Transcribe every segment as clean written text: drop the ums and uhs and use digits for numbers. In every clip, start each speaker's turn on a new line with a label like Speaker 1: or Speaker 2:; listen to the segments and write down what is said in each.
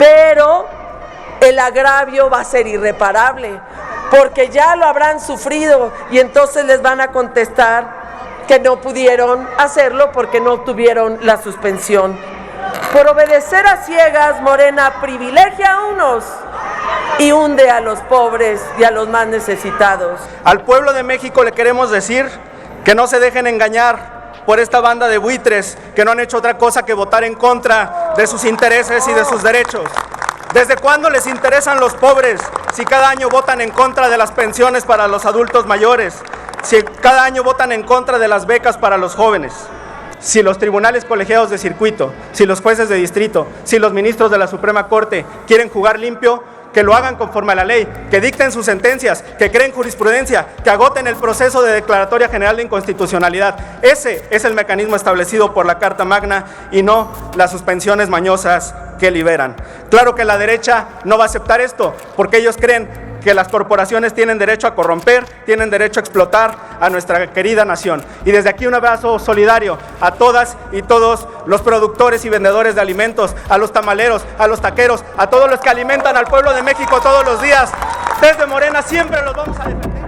Speaker 1: pero el agravio va a ser irreparable, porque ya lo habrán sufrido y entonces les van a contestar que no pudieron hacerlo porque no obtuvieron la suspensión. Por obedecer a ciegas, Morena privilegia a unos y hunde a los pobres y a los más necesitados.
Speaker 2: Al pueblo de México le queremos decir que no se dejen engañar por esta banda de buitres que no han hecho otra cosa que votar en contra de sus intereses y de sus derechos. ¿Desde cuándo les interesan los pobres si cada año votan en contra de las pensiones para los adultos mayores? Si cada año votan en contra de las becas para los jóvenes, si los tribunales colegiados de circuito, si los jueces de distrito, si los ministros de la Suprema Corte quieren jugar limpio, que lo hagan conforme a la ley, que dicten sus sentencias, que creen jurisprudencia, que agoten el proceso de declaratoria general de inconstitucionalidad. Ese es el mecanismo establecido por la Carta Magna y no las suspensiones mañosas que liberan. Claro que la derecha no va a aceptar esto, porque ellos creen que las corporaciones tienen derecho a corromper, tienen derecho a explotar a nuestra querida nación. Y desde aquí un abrazo solidario a todas y todos los productores y vendedores de alimentos, a los tamaleros, a los taqueros, a todos los que alimentan al pueblo de México todos los días. Desde Morena siempre los vamos a defender.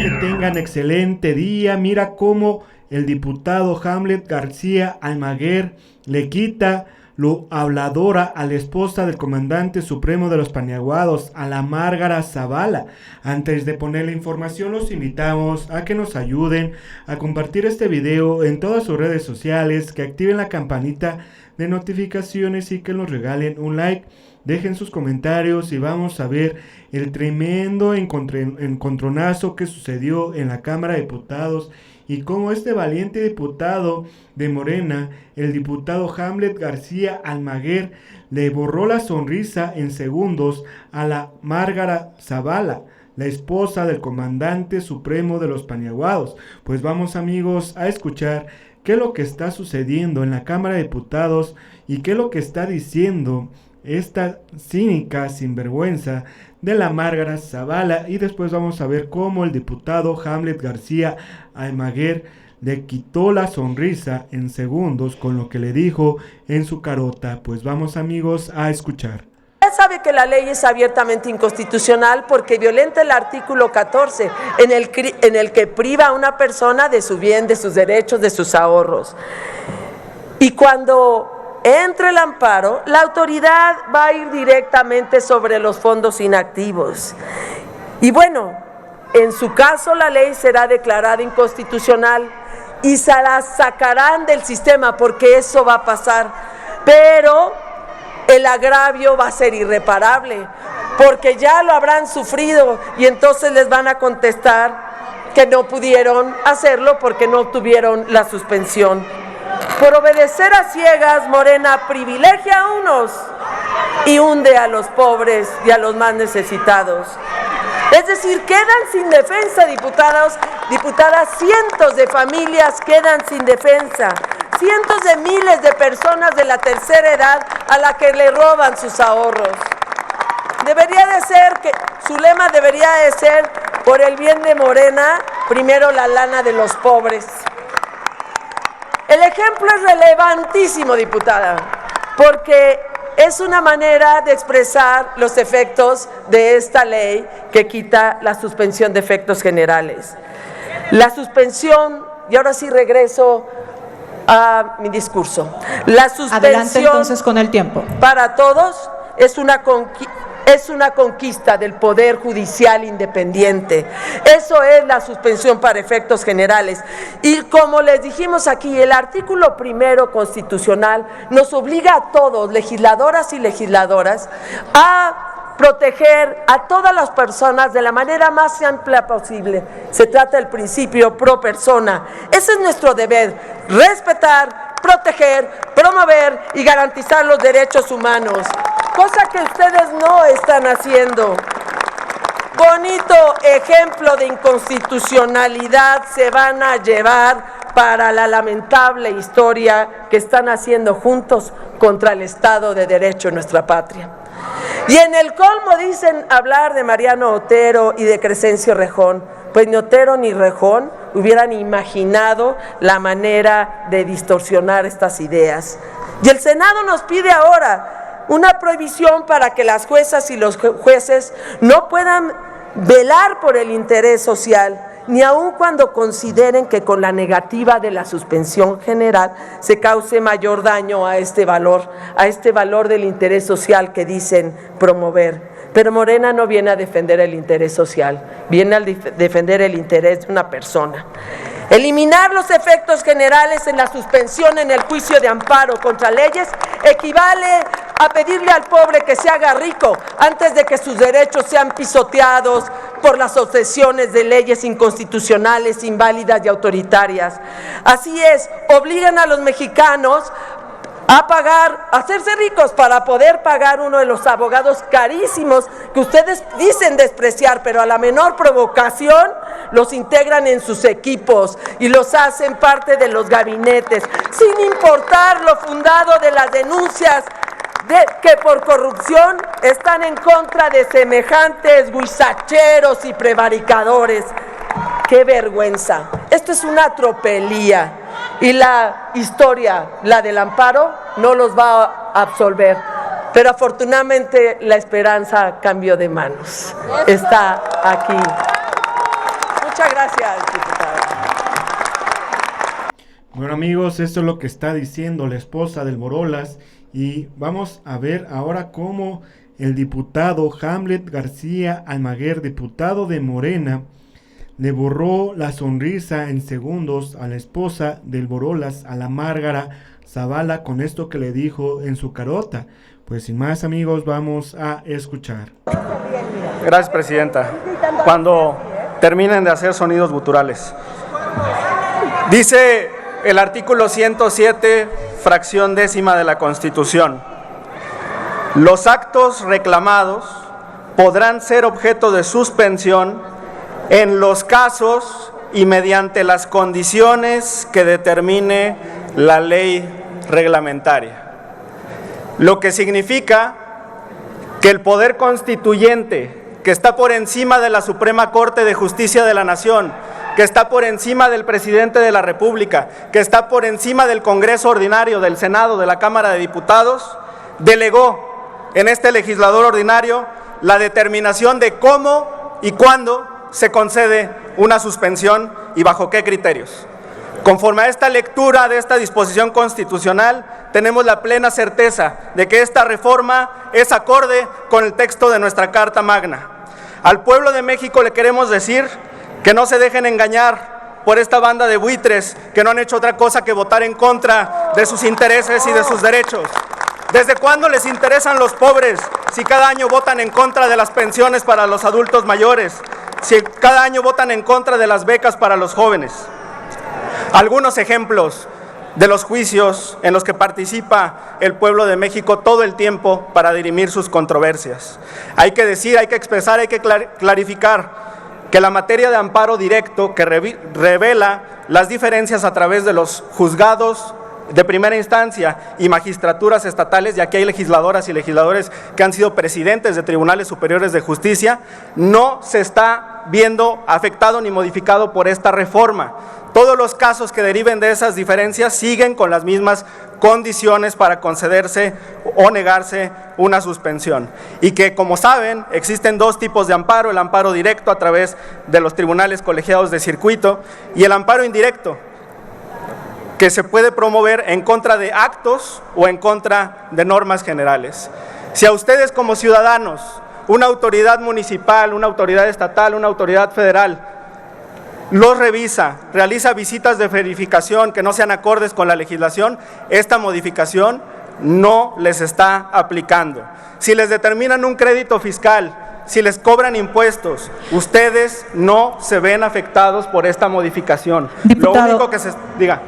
Speaker 3: Que tengan excelente día. Mira cómo el diputado Hamlet García Almaguer le quita lo habladora a la esposa del comandante supremo de los Paniaguados, a la Márgara Zavala. Antes de poner la información, los invitamos a que nos ayuden a compartir este video en todas sus redes sociales, que activen la campanita de notificaciones y que nos regalen un like. Dejen sus comentarios y vamos a ver el tremendo encontronazo que sucedió en la Cámara de Diputados y cómo este valiente diputado de Morena, el diputado Hamlet García Almaguer, le borró la sonrisa en segundos a la Márgara Zavala, la esposa del comandante supremo de los Paniaguados. Pues vamos, amigos, a escuchar qué es lo que está sucediendo en la Cámara de Diputados y qué es lo que está diciendo esta cínica sinvergüenza de la Márgara Zavala, y después vamos a ver cómo el diputado Hamlet García Almaguer le quitó la sonrisa en segundos con lo que le dijo en su carota. Pues vamos, amigos, a escuchar.
Speaker 1: Ya sabe que la ley es abiertamente inconstitucional porque violenta el artículo 14 en el que priva a una persona de su bien, de sus derechos, de sus ahorros. Y cuando entre el amparo, la autoridad va a ir directamente sobre los fondos inactivos. Y bueno, en su caso la ley será declarada inconstitucional y se la sacarán del sistema, porque eso va a pasar. Pero el agravio va a ser irreparable, porque ya lo habrán sufrido y entonces les van a contestar que no pudieron hacerlo porque no obtuvieron la suspensión. Por obedecer a ciegas, Morena privilegia a unos y hunde a los pobres y a los más necesitados. Es decir, quedan sin defensa, diputadas, cientos de familias quedan sin defensa, cientos de miles de personas de la tercera edad a la que le roban sus ahorros. Debería de ser que su lema debería de ser: por el bien de Morena, primero la lana de los pobres. El ejemplo es relevantísimo, diputada, porque es una manera de expresar los efectos de esta ley que quita la suspensión de efectos generales. La suspensión, y ahora sí regreso a mi discurso, la suspensión
Speaker 4: adelante entonces con el tiempo.
Speaker 1: Para todos es una conquista del Poder Judicial independiente. Eso es la suspensión para efectos generales. Y como les dijimos aquí, el artículo 1 constitucional nos obliga a todos, legisladoras y legisladoras, a proteger a todas las personas de la manera más amplia posible. Se trata del principio pro persona. Ese es nuestro deber: respetar, proteger, promover y garantizar los derechos humanos, cosa que ustedes no están haciendo. Bonito ejemplo de inconstitucionalidad se van a llevar para la lamentable historia que están haciendo juntos contra el Estado de Derecho en nuestra patria. Y en el colmo dicen hablar de Mariano Otero y de Crescencio Rejón. Pues ni Otero ni Rejón hubieran imaginado la manera de distorsionar estas ideas. Y el Senado nos pide ahora una prohibición para que las juezas y los jueces no puedan velar por el interés social, ni aun cuando consideren que con la negativa de la suspensión general se cause mayor daño a este valor del interés social que dicen promover. Pero Morena no viene a defender el interés social, viene a defender el interés de una persona. Eliminar los efectos generales en la suspensión en el juicio de amparo contra leyes equivale a pedirle al pobre que se haga rico antes de que sus derechos sean pisoteados por las obsesiones de leyes inconstitucionales, inválidas y autoritarias. Así es, obligan a los mexicanos a hacerse ricos para poder pagar uno de los abogados carísimos que ustedes dicen despreciar, pero a la menor provocación los integran en sus equipos y los hacen parte de los gabinetes, sin importar lo fundado de las denuncias que por corrupción están en contra de semejantes guisacheros y prevaricadores. ¡Qué vergüenza! Esto es una tropelía. Y la historia, la del amparo, no los va a absolver. Pero afortunadamente la esperanza cambió de manos. Está aquí. Muchas gracias, diputada.
Speaker 3: Bueno, amigos, esto es lo que está diciendo la esposa del Borolas. Y vamos a ver ahora cómo el diputado Hamlet García Almaguer, diputado de Morena, le borró la sonrisa en segundos a la esposa del Borolas, a la Márgara Zavala, con esto que le dijo en su carota. Pues sin más, amigos, vamos a escuchar.
Speaker 2: Gracias, presidenta. Cuando terminen de hacer sonidos guturales. Dice el artículo 107, fracción décima de la Constitución: los actos reclamados podrán ser objeto de suspensión en los casos y mediante las condiciones que determine la ley reglamentaria. Lo que significa que el poder constituyente, que está por encima de la Suprema Corte de Justicia de la Nación, que está por encima del presidente de la República, que está por encima del Congreso Ordinario, del Senado, de la Cámara de Diputados, delegó en este legislador ordinario la determinación de cómo y cuándo se concede una suspensión y bajo qué criterios. Conforme a esta lectura de esta disposición constitucional, tenemos la plena certeza de que esta reforma es acorde con el texto de nuestra Carta Magna. Al pueblo de México le queremos decir que no se dejen engañar por esta banda de buitres que no han hecho otra cosa que votar en contra de sus intereses y de sus derechos. ¿Desde cuándo les interesan los pobres si cada año votan en contra de las pensiones para los adultos mayores? Si cada año votan en contra de las becas para los jóvenes. Algunos ejemplos de los juicios en los que participa el pueblo de México todo el tiempo para dirimir sus controversias. Hay que decir, hay que expresar, hay que clarificar que la materia de amparo directo que revela las diferencias a través de los juzgados de primera instancia y magistraturas estatales, y aquí hay legisladoras y legisladores que han sido presidentes de tribunales superiores de justicia, no se está viendo afectado ni modificado por esta reforma. Todos los casos que deriven de esas diferencias siguen con las mismas condiciones para concederse o negarse una suspensión. Y que, como saben, existen dos tipos de amparo: el amparo directo a través de los tribunales colegiados de circuito y el amparo indirecto, que se puede promover en contra de actos o en contra de normas generales. Si a ustedes como ciudadanos, una autoridad municipal, una autoridad estatal, una autoridad federal, los revisa, realiza visitas de verificación que no sean acordes con la legislación, esta modificación no les está aplicando. Si les determinan un crédito fiscal, si les cobran impuestos, ustedes no se ven afectados por esta modificación.
Speaker 4: Diputado,
Speaker 2: lo único que se diga.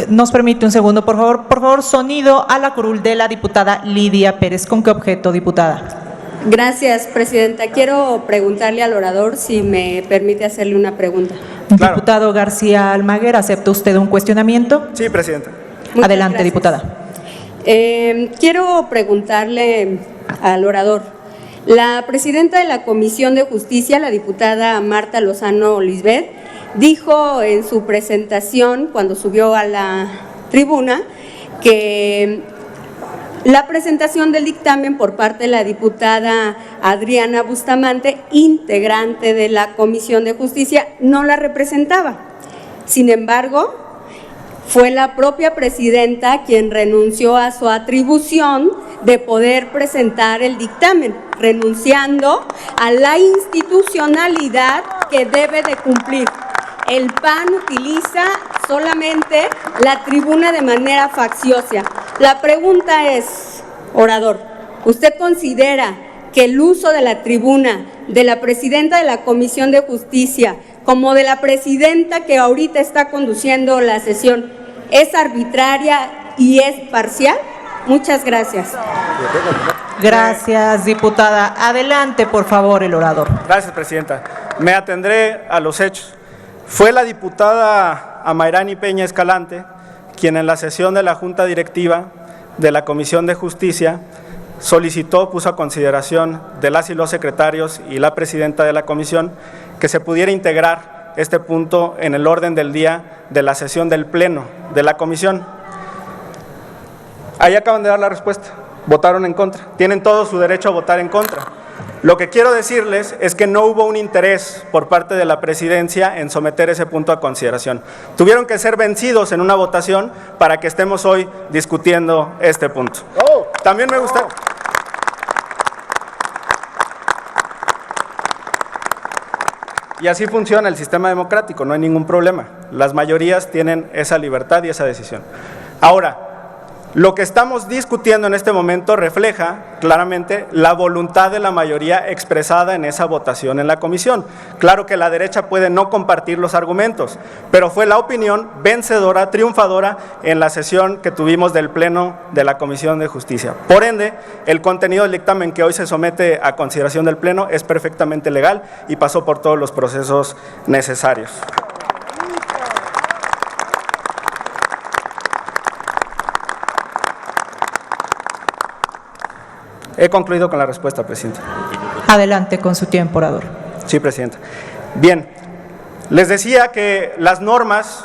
Speaker 4: Nos permite un segundo, por favor, sonido a la curul de la diputada Lidia Pérez. ¿Con qué objeto, diputada?
Speaker 5: Gracias, presidenta. Quiero preguntarle al orador si me permite hacerle una pregunta.
Speaker 2: Claro.
Speaker 4: Diputado García Almaguer, ¿acepta usted un cuestionamiento?
Speaker 2: Sí, presidenta.
Speaker 5: Muchas
Speaker 4: Adelante,
Speaker 5: gracias.
Speaker 4: diputada.
Speaker 5: Quiero preguntarle al orador. La presidenta de la Comisión de Justicia, la diputada Marta Lozano Lisbeth, dijo en su presentación, cuando subió a la tribuna, que la presentación del dictamen por parte de la diputada Adriana Bustamante, integrante de la Comisión de Justicia, no la representaba. Sin embargo, fue la propia presidenta quien renunció a su atribución de poder presentar el dictamen, renunciando a la institucionalidad que debe de cumplir. El PAN utiliza solamente la tribuna de manera facciosa. La pregunta es, orador, ¿usted considera que el uso de la tribuna de la presidenta de la Comisión de Justicia como de la presidenta que ahorita está conduciendo la sesión es arbitraria y es parcial? Muchas gracias.
Speaker 4: Gracias, diputada. Adelante, por favor, el orador.
Speaker 2: Gracias, presidenta. Me atendré a los hechos. Fue la diputada Amairani Peña Escalante quien en la sesión de la Junta Directiva de la Comisión de Justicia puso a consideración de las y los secretarios y la presidenta de la comisión que se pudiera integrar este punto en el orden del día de la sesión del Pleno de la comisión. Ahí acaban de dar la respuesta, votaron en contra, tienen todo su derecho a votar en contra. Lo que quiero decirles es que no hubo un interés por parte de la presidencia en someter ese punto a consideración. Tuvieron que ser vencidos en una votación para que estemos hoy discutiendo este punto. También me gusta. Y así funciona el sistema democrático, no hay ningún problema. Las mayorías tienen esa libertad y esa decisión. Ahora, lo que estamos discutiendo en este momento refleja claramente la voluntad de la mayoría expresada en esa votación en la comisión. Claro que la derecha puede no compartir los argumentos, pero fue la opinión vencedora, triunfadora en la sesión que tuvimos del Pleno de la Comisión de Justicia. Por ende, el contenido del dictamen que hoy se somete a consideración del Pleno es perfectamente legal y pasó por todos los procesos necesarios. He concluido con la respuesta, presidenta.
Speaker 4: Adelante con su tiempo, orador.
Speaker 2: Sí, presidenta. Bien, les decía que las normas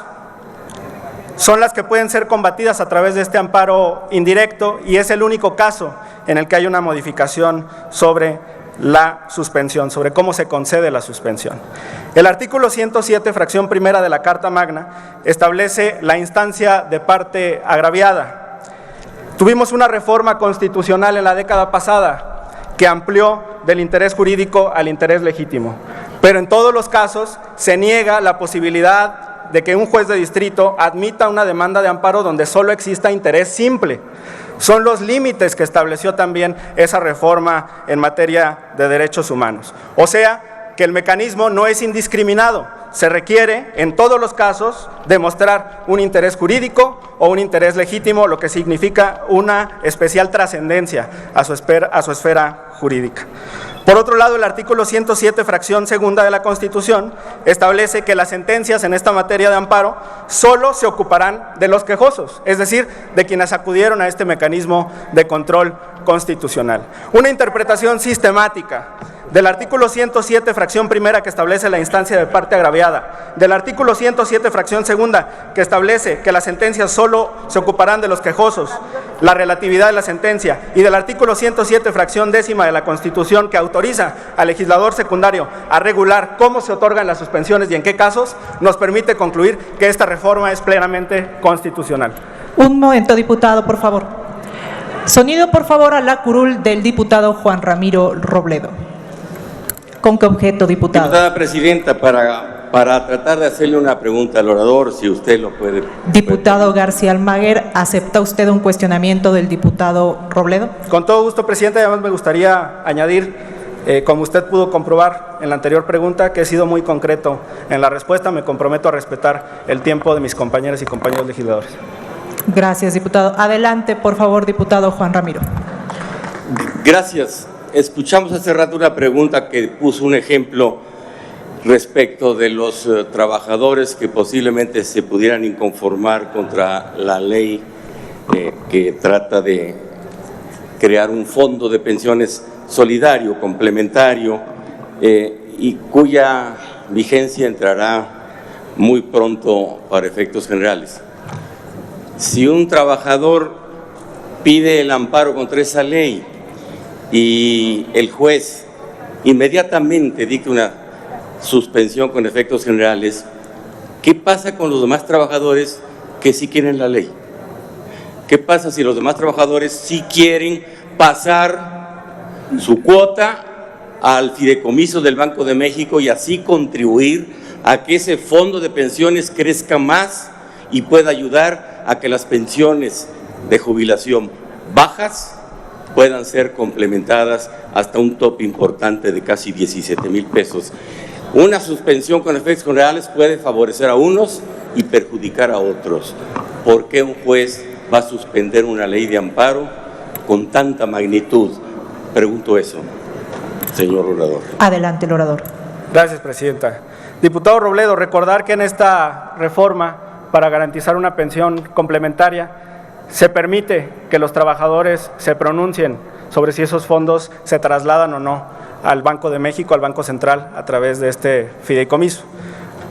Speaker 2: son las que pueden ser combatidas a través de este amparo indirecto y es el único caso en el que hay una modificación sobre la suspensión, sobre cómo se concede la suspensión. El artículo 107, fracción primera de la Carta Magna, establece la instancia de parte agraviada. Tuvimos una reforma constitucional en la década pasada que amplió del interés jurídico al interés legítimo, pero en todos los casos se niega la posibilidad de que un juez de distrito admita una demanda de amparo donde solo exista interés simple. Son los límites que estableció también esa reforma en materia de derechos humanos. O sea, que el mecanismo no es indiscriminado, se requiere en todos los casos demostrar un interés jurídico o un interés legítimo, lo que significa una especial trascendencia a su esfera jurídica. Por otro lado, el artículo 107, fracción segunda de la Constitución, establece que las sentencias en esta materia de amparo solo se ocuparán de los quejosos, es decir, de quienes acudieron a este mecanismo de control constitucional. Una interpretación sistemática del artículo 107, fracción primera, que establece la instancia de parte agraviada, del artículo 107, fracción segunda, que establece que las sentencias solo se ocuparán de los quejosos, la relatividad de la sentencia, y del artículo 107, fracción décima de la Constitución, que autoriza al legislador secundario a regular cómo se otorgan las suspensiones y en qué casos, nos permite concluir que esta reforma es plenamente constitucional.
Speaker 4: Un momento, diputado, por favor. Sonido, por favor, a la curul del diputado Juan Ramiro Robledo. ¿Con qué objeto, diputado?
Speaker 6: Diputada presidenta, para tratar de hacerle una pregunta al orador, si usted lo puede.
Speaker 4: Diputado García Almaguer, ¿acepta usted un cuestionamiento del diputado Robledo?
Speaker 2: Con todo gusto, presidenta. Además me gustaría añadir, como usted pudo comprobar en la anterior pregunta, que he sido muy concreto en la respuesta. Me comprometo a respetar el tiempo de mis compañeras y compañeros legisladores.
Speaker 4: Gracias, diputado. Adelante, por favor, diputado Juan Ramiro.
Speaker 6: Gracias. Escuchamos hace rato una pregunta que puso un ejemplo respecto de los trabajadores que posiblemente se pudieran inconformar contra la ley que trata de crear un fondo de pensiones solidario, complementario, y cuya vigencia entrará muy pronto para efectos generales. Si un trabajador pide el amparo contra esa ley y el juez inmediatamente dicta una suspensión con efectos generales, ¿qué pasa con los demás trabajadores que sí quieren la ley? ¿Qué pasa si los demás trabajadores sí quieren pasar su cuota al fideicomiso del Banco de México y así contribuir a que ese fondo de pensiones crezca más y pueda ayudar a que las pensiones de jubilación bajas puedan ser complementadas hasta un tope importante de casi 17,000 pesos? Una suspensión con efectos generales puede favorecer a unos y perjudicar a otros. ¿Por qué un juez va a suspender una ley de amparo con tanta magnitud? Pregunto eso, señor orador.
Speaker 4: Adelante, el orador.
Speaker 2: Gracias, presidenta. Diputado Robledo, recordar que en esta reforma para garantizar una pensión complementaria se permite que los trabajadores se pronuncien sobre si esos fondos se trasladan o no al Banco de México, al Banco Central, a través de este fideicomiso.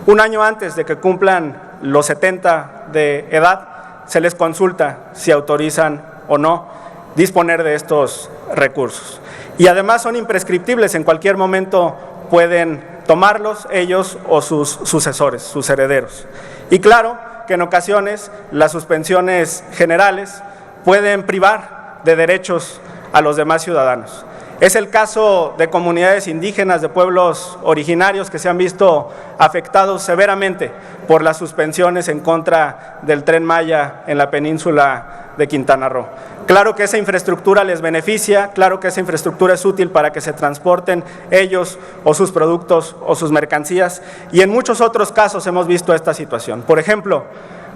Speaker 2: Un año antes de que cumplan los 70 de edad, se les consulta si autorizan o no disponer de estos recursos. Y además son imprescriptibles, en cualquier momento pueden tomarlos ellos o sus sucesores, sus herederos. Y claro que en ocasiones las suspensiones generales pueden privar de derechos a los demás ciudadanos. Es el caso de comunidades indígenas, de pueblos originarios que se han visto afectados severamente por las suspensiones en contra del Tren Maya en la península de Quintana Roo. Claro que esa infraestructura les beneficia, claro que esa infraestructura es útil para que se transporten ellos o sus productos o sus mercancías, y en muchos otros casos hemos visto esta situación. Por ejemplo,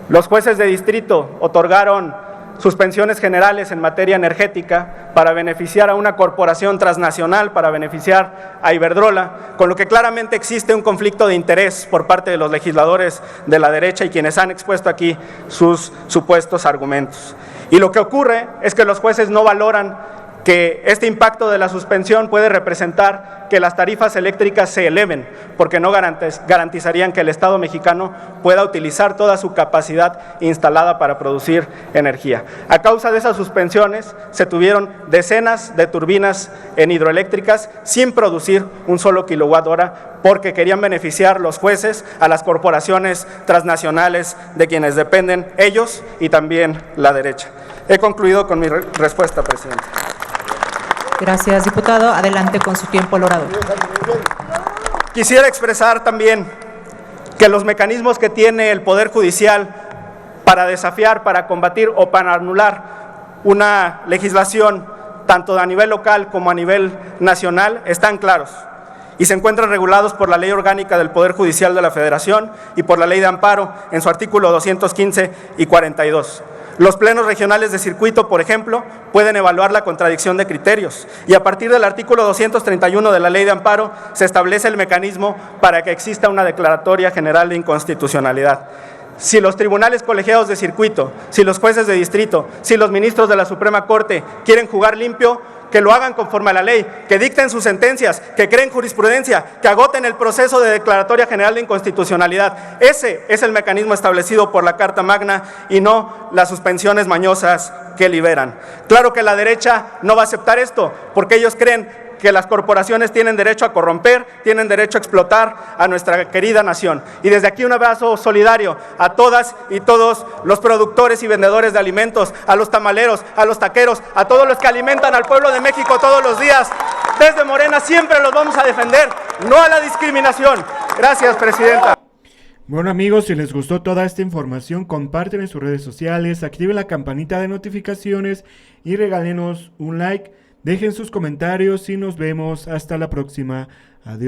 Speaker 2: los jueces de distrito otorgaron suspensiones generales en materia energética para beneficiar a una corporación transnacional, para beneficiar a Iberdrola, con lo que claramente existe un conflicto de interés por parte de los legisladores de la derecha y quienes han expuesto aquí sus supuestos argumentos. Y lo que ocurre es que los jueces no valoran que este impacto de la suspensión puede representar que las tarifas eléctricas se eleven, porque no garantizarían que el Estado mexicano pueda utilizar toda su capacidad instalada para producir energía. A causa de esas suspensiones se tuvieron decenas de turbinas en hidroeléctricas sin producir un solo kilowatt hora, porque querían beneficiar los jueces a las corporaciones transnacionales de quienes dependen ellos y también la derecha. He concluido con mi respuesta, presidente.
Speaker 4: Gracias, diputado. Adelante con su tiempo el orador.
Speaker 2: Quisiera expresar también que los mecanismos que tiene el Poder Judicial para desafiar, para combatir o para anular una legislación, tanto a nivel local como a nivel nacional, están claros y se encuentran regulados por la Ley Orgánica del Poder Judicial de la Federación y por la Ley de Amparo en su artículo 215 y 42. Los plenos regionales de circuito, por ejemplo, pueden evaluar la contradicción de criterios y a partir del artículo 231 de la Ley de Amparo se establece el mecanismo para que exista una declaratoria general de inconstitucionalidad. Si los tribunales colegiados de circuito, si los jueces de distrito, si los ministros de la Suprema Corte quieren jugar limpio, que lo hagan conforme a la ley, que dicten sus sentencias, que creen jurisprudencia, que agoten el proceso de declaratoria general de inconstitucionalidad. Ese es el mecanismo establecido por la Carta Magna y no las suspensiones mañosas que liberan. Claro que la derecha no va a aceptar esto, porque ellos creen que las corporaciones tienen derecho a corromper, tienen derecho a explotar a nuestra querida nación. Y desde aquí un abrazo solidario a todas y todos los productores y vendedores de alimentos, a los tamaleros, a los taqueros, a todos los que alimentan al pueblo de México todos los días. Desde Morena siempre los vamos a defender, no a la discriminación. Gracias, presidenta.
Speaker 3: Bueno amigos, si les gustó toda esta información, comparten en sus redes sociales, activen la campanita de notificaciones y regálenos un like. Dejen sus comentarios y nos vemos hasta la próxima. Adiós.